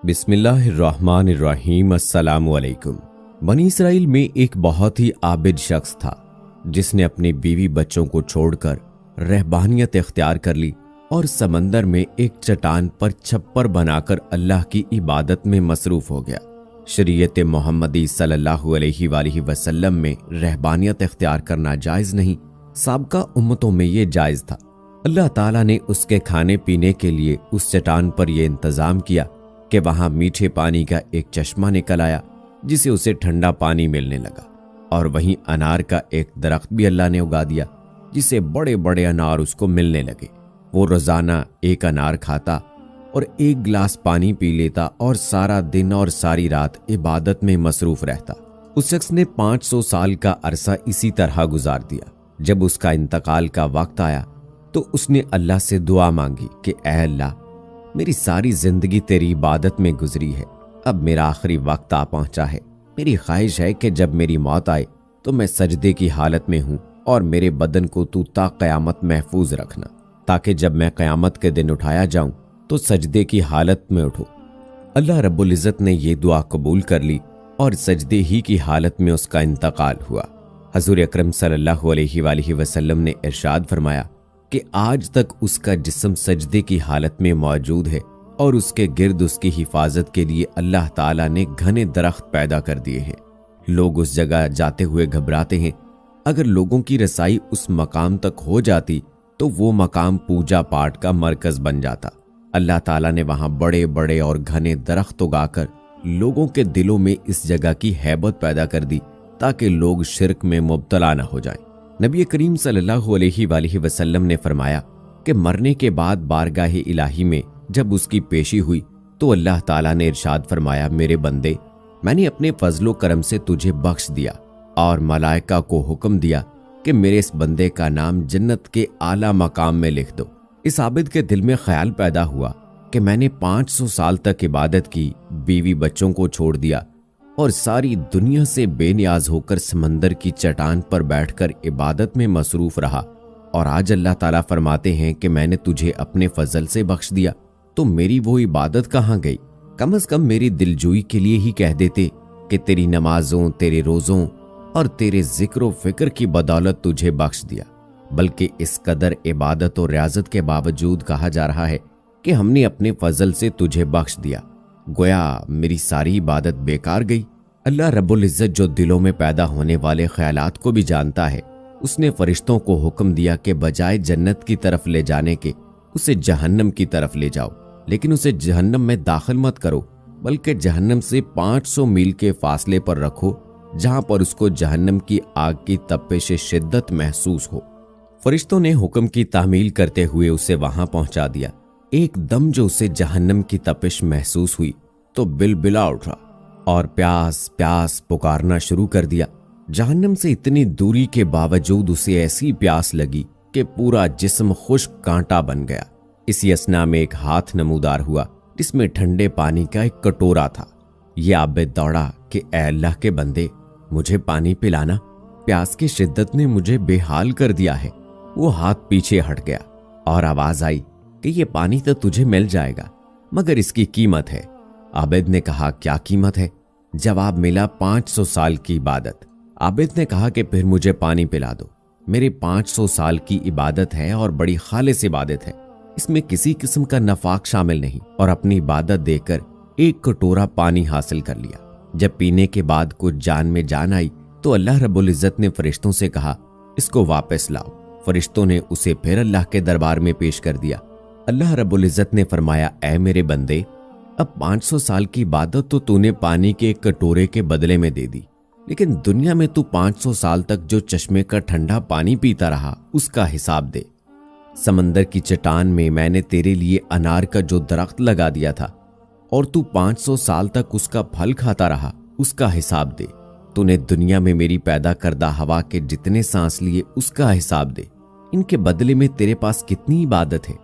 بسم اللہ الرحمن الرحیم۔ السلام علیکم۔ بنی اسرائیل میں ایک بہت ہی عابد شخص تھا جس نے اپنی بیوی بچوں کو چھوڑ کر رہبانیت اختیار کر لی اور سمندر میں ایک چٹان پر چھپر بنا کر اللہ کی عبادت میں مصروف ہو گیا۔ شریعت محمدی صلی اللہ علیہ وآلہ وسلم میں رہبانیت اختیار کرنا جائز نہیں، سابقہ امتوں میں یہ جائز تھا۔ اللہ تعالیٰ نے اس کے کھانے پینے کے لیے اس چٹان پر یہ انتظام کیا کہ وہاں میٹھے پانی کا ایک چشمہ نکل آیا جسے اسے ٹھنڈا پانی ملنے لگا، اور وہیں انار کا ایک درخت بھی اللہ نے اگا دیا جسے بڑے بڑے انار اس کو ملنے لگے۔ وہ روزانہ ایک انار کھاتا اور ایک گلاس پانی پی لیتا اور سارا دن اور ساری رات عبادت میں مصروف رہتا۔ اس شخص نے 500 سال کا عرصہ اسی طرح گزار دیا۔ جب اس کا انتقال کا وقت آیا تو اس نے اللہ سے دعا مانگی کہ اے اللہ، میری ساری زندگی تیری عبادت میں گزری ہے، اب میرا آخری وقت آ پہنچا ہے۔ میری خواہش ہے کہ جب میری موت آئے تو میں سجدے کی حالت میں ہوں اور میرے بدن کو تو تا قیامت محفوظ رکھنا، تاکہ جب میں قیامت کے دن اٹھایا جاؤں تو سجدے کی حالت میں اٹھوں۔ اللہ رب العزت نے یہ دعا قبول کر لی اور سجدے ہی کی حالت میں اس کا انتقال ہوا۔ حضور اکرم صلی اللہ علیہ وآلہ وسلم نے ارشاد فرمایا کہ آج تک اس کا جسم سجدے کی حالت میں موجود ہے اور اس کے گرد اس کی حفاظت کے لیے اللہ تعالیٰ نے گھنے درخت پیدا کر دیے ہیں۔ لوگ اس جگہ جاتے ہوئے گھبراتے ہیں، اگر لوگوں کی رسائی اس مقام تک ہو جاتی تو وہ مقام پوجا پاٹ کا مرکز بن جاتا۔ اللہ تعالیٰ نے وہاں بڑے بڑے اور گھنے درخت اگا کر لوگوں کے دلوں میں اس جگہ کی ہیبت پیدا کر دی تاکہ لوگ شرک میں مبتلا نہ ہو جائیں۔ نبی کریم صلی اللہ علیہ وآلہ وسلم نے فرمایا کہ مرنے کے بعد بارگاہ الہی میں جب اس کی پیشی ہوئی تو اللہ تعالیٰ نے ارشاد فرمایا، میرے بندے، میں نے اپنے فضل و کرم سے تجھے بخش دیا، اور ملائکہ کو حکم دیا کہ میرے اس بندے کا نام جنت کے اعلیٰ مقام میں لکھ دو۔ اس عابد کے دل میں خیال پیدا ہوا کہ میں نے 500 سال تک عبادت کی، بیوی بچوں کو چھوڑ دیا اور ساری دنیا سے بے نیاز ہو کر سمندر کی چٹان پر بیٹھ کر عبادت میں مصروف رہا، اور آج اللہ تعالیٰ فرماتے ہیں کہ میں نے تجھے اپنے فضل سے بخش دیا، تو میری وہ عبادت کہاں گئی؟ کم از کم میری دلجوئی کے لیے ہی کہہ دیتے کہ تیری نمازوں، تیرے روزوں اور تیرے ذکر و فکر کی بدولت تجھے بخش دیا۔ بلکہ اس قدر عبادت و ریاضت کے باوجود کہا جا رہا ہے کہ ہم نے اپنے فضل سے تجھے بخش دیا، گویا میری ساری عبادت بیکار گئی۔ اللہ رب العزت جو دلوں میں پیدا ہونے والے خیالات کو بھی جانتا ہے، اس نے فرشتوں کو حکم دیا کہ بجائے جنت کی طرف لے جانے کے اسے جہنم کی طرف لے جاؤ، لیکن اسے جہنم میں داخل مت کرو، بلکہ جہنم سے 500 میل کے فاصلے پر رکھو جہاں پر اس کو جہنم کی آگ کی تپش شدت محسوس ہو۔ فرشتوں نے حکم کی تعمیل کرتے ہوئے اسے وہاں پہنچا دیا۔ ایک دم جو اسے جہنم کی تپش محسوس ہوئی تو بلبلا اٹھا اور پیاس پیاس پکارنا شروع کر دیا۔ جہنم سے اتنی دوری کے باوجود اسے ایسی پیاس لگی کہ پورا جسم خشک کانٹا بن گیا۔ اسی اثنا میں ایک ہاتھ نمودار ہوا جس میں ٹھنڈے پانی کا ایک کٹورا تھا۔ یہ عابد دوڑا کہ اے اللہ کے بندے، مجھے پانی پلانا، پیاس کی شدت نے مجھے بے حال کر دیا ہے۔ وہ ہاتھ پیچھے ہٹ گیا اور آواز آئی کہ یہ پانی تو تجھے مل جائے گا، مگر اس کی قیمت ہے۔ عابد نے کہا، کیا قیمت ہے؟ جواب ملا، 500 سال کی عبادت۔ عابد نے کہا کہ پھر مجھے پانی پلا دو، میرے 500 سال کی عبادت ہے اور بڑی خالص عبادت ہے، اس میں کسی قسم کا نفاق شامل نہیں، اور اپنی عبادت دے کر ایک کٹورا پانی حاصل کر لیا۔ جب پینے کے بعد کچھ جان میں جان آئی تو اللہ رب العزت نے فرشتوں سے کہا، اس کو واپس لاؤ۔ فرشتوں نے اسے پھر اللہ کے دربار میں پیش کر دیا۔ اللہ رب العزت نے فرمایا، اے میرے بندے، اب 500 سال کی عبادت تو تو نے پانی کے ایک کٹورے کے بدلے میں دے دی، لیکن دنیا میں تو 500 سال تک جو چشمے کا ٹھنڈا پانی پیتا رہا اس کا حساب دے۔ سمندر کی چٹان میں میں نے تیرے لیے انار کا جو درخت لگا دیا تھا اور تو 500 سال تک اس کا پھل کھاتا رہا، اس کا حساب دے۔ تو نے دنیا میں میری پیدا کردہ ہوا کے جتنے سانس لیے اس کا حساب دے، ان کے بدلے میں تیرے پاس کتنی عبادت ہے۔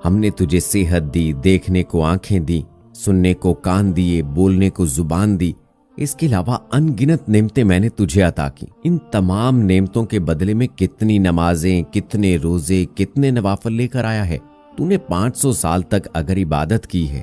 ہم نے تجھے صحت دی، دیکھنے کو آنکھیں دی، سننے کو کان دیے، بولنے کو زبان دی، اس کے علاوہ ان گنت نعمتیں میں نے تجھے عطا کی۔ ان تمام نعمتوں کے بدلے میں کتنی نمازیں، کتنے روزے، کتنے نوافل لے کر آیا ہے۔ تو نے 500 سال تک اگر عبادت کی ہے